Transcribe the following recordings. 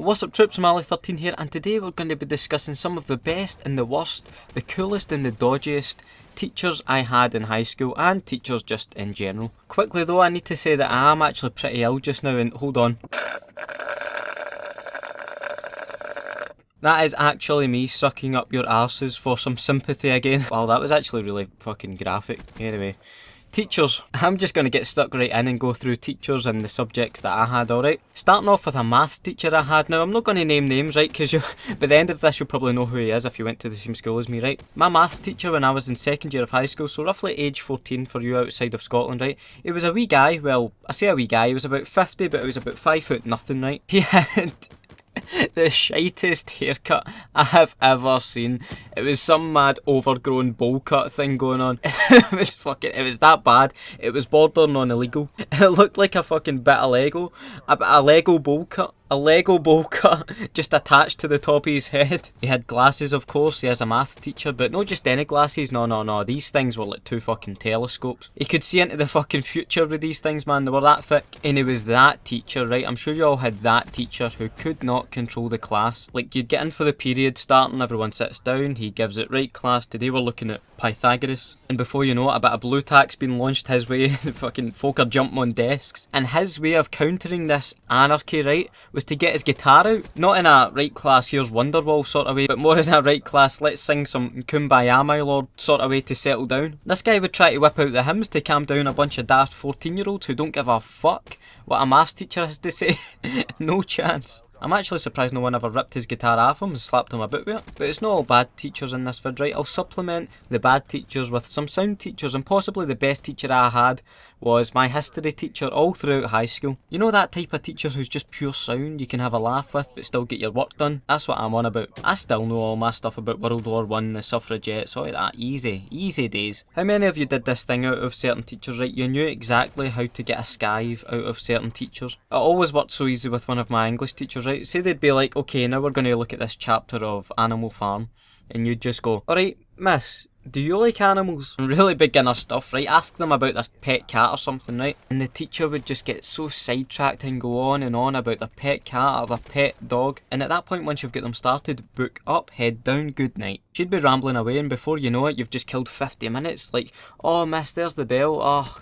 What's up troops, Mally13 here, and today we're going to be discussing some of the best and the worst, the coolest and the dodgiest teachers I had in high school, and teachers just in general. Quickly though, I need to say that I am actually pretty ill just now, and hold on. That is actually me sucking up your arses for some sympathy again. Wow, that was actually really fucking graphic. Anyway. Teachers. I'm just going to get stuck right in and go through teachers and the subjects that I had, alright? Starting off with a maths teacher I had. Now, I'm not going to name names, right? Because by the end of this, you'll probably know who he is if you went to the same school as me, right? My maths teacher when I was in second year of high school, so roughly age 14 for you outside of Scotland, right? He was a wee guy. Well, I say a wee guy. He was about 50, but he was about 5 foot nothing, right? He had the shitest haircut I have ever seen. It was some mad overgrown bowl cut thing going on. It was that bad. It was bordering on illegal. It looked like a fucking bit of Lego. A Lego bowl cut. A Lego bowl cut just attached to the top of his head. He had glasses, of course. He has a math teacher, but not just any glasses. No. These things were like 2 fucking telescopes. He could see into the fucking future with these things, man. They were that thick. And it was that teacher, right? I'm sure you all had that teacher who could not control the class. Like, you'd get in for the period starting, everyone sits down, he gives it, right class, today we're looking at Pythagoras. And before you know it, a bit of blue tack's been launched his way. The fucking folk are jumping on desks. And his way of countering this anarchy, right, was to get his guitar out. Not in a right class, here's Wonderwall sort of way, but more in a right class, let's sing some Kumbaya my lord sort of way to settle down. This guy would try to whip out the hymns to calm down a bunch of daft 14-year-olds who don't give a fuck what a maths teacher has to say. No chance. I'm actually surprised no one ever ripped his guitar off him and slapped him about with it. But it's not all bad teachers in this vid, right? I'll supplement the bad teachers with some sound teachers, and possibly the best teacher I had was my history teacher all throughout high school. You know that type of teacher who's just pure sound you can have a laugh with but still get your work done? That's what I'm on about. I still know all my stuff about World War I, the suffragettes, all that. Easy days. How many of you did this thing out of certain teachers, right? You knew exactly how to get a skive out of certain teachers. It always worked so easy with one of my English teachers, right? Say they'd be like, okay, now we're going to look at this chapter of Animal Farm, and you'd just go, alright, miss, do you like animals? Really beginner stuff, right? Ask them about their pet cat or something, right? And the teacher would just get so sidetracked and go on and on about their pet cat or their pet dog. And at that point, once you've got them started, book up, head down, good night. She'd be rambling away, and before you know it, you've just killed 50 minutes. Like, oh miss, there's the bell. Oh,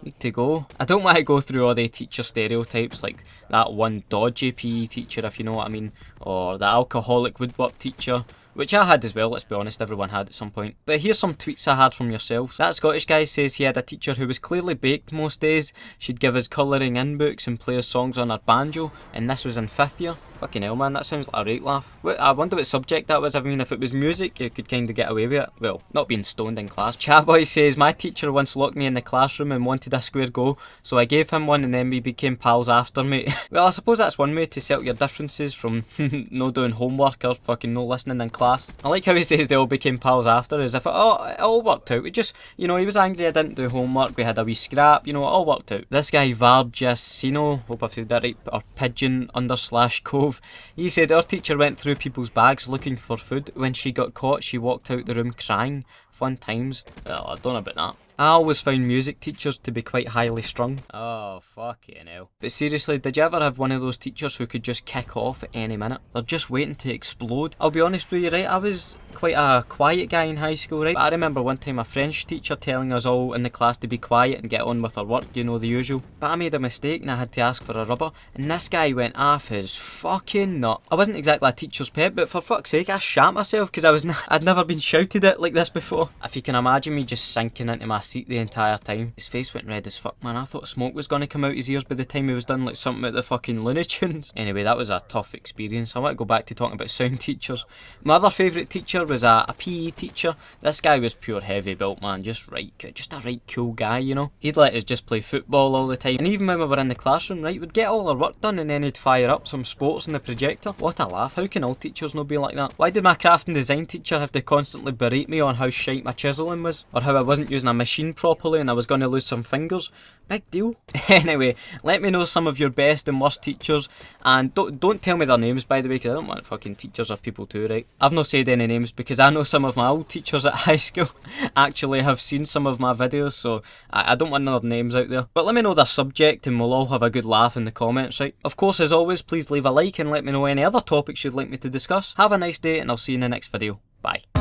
need to go. I don't want to go through all the teacher stereotypes, like that one dodgy PE teacher, if you know what I mean, or the alcoholic woodwork teacher, which I had as well, let's be honest, everyone had at some point. But here's some tweets I had from yourselves. That Scottish guy says he had a teacher who was clearly baked most days. She'd give us colouring in books and play us songs on her banjo, and this was in 5th year. Fucking hell, man, that sounds like a right laugh. I wonder what subject that was. I mean, if it was music, you could kind of get away with it. Well, not being stoned in class. Chatboy says, my teacher once locked me in the classroom and wanted a square go, so I gave him one and then we became pals after, mate. Well, I suppose that's one way to settle your differences from no doing homework or fucking no listening in class. I like how he says they all became pals after, as if it all worked out. We just, you know, he was angry I didn't do homework, we had a wee scrap, you know, it all worked out. This guy, Varjasino, hope I've said that right, or pigeon_cove, he said our teacher went through people's bags looking for food. When she got caught, she walked out the room crying. Fun times. Well, I don't know about that. I always found music teachers to be quite highly strung. Oh, fucking hell. But seriously, did you ever have one of those teachers who could just kick off at any minute? They're just waiting to explode. I'll be honest with you, right, I was quite a quiet guy in high school, right? But I remember one time a French teacher telling us all in the class to be quiet and get on with our work, you know, the usual. But I made a mistake and I had to ask for a rubber, and this guy went off his fucking nut. I wasn't exactly a teacher's pet, but for fuck's sake, I shat myself because I'd never been shouted at like this before. If you can imagine me just sinking into my seat the entire time. His face went red as fuck, man. I thought smoke was going to come out his ears by the time he was done, like something at the fucking Looney Tunes. Anyway, that was a tough experience. I want to go back to talking about sound teachers. My other favourite teacher was a PE teacher. This guy was pure heavy built, man. Just a right cool guy, you know. He'd let us just play football all the time. And even when we were in the classroom, right, we'd get all our work done and then he'd fire up some sports on the projector. What a laugh. How can all teachers not be like that? Why did my craft and design teacher have to constantly berate me on how shite my chiselling was? Or how I wasn't using a machine properly and I was going to lose some fingers? Big deal. Anyway, let me know some of your best and worst teachers, and don't tell me their names, by the way, because I don't want fucking teachers or people too, right? I've not said any names, because I know some of my old teachers at high school actually have seen some of my videos, so I don't want their names out there. But let me know their subject and we'll all have a good laugh in the comments, right? Of course, as always, please leave a like and let me know any other topics you'd like me to discuss. Have a nice day and I'll see you in the next video. Bye.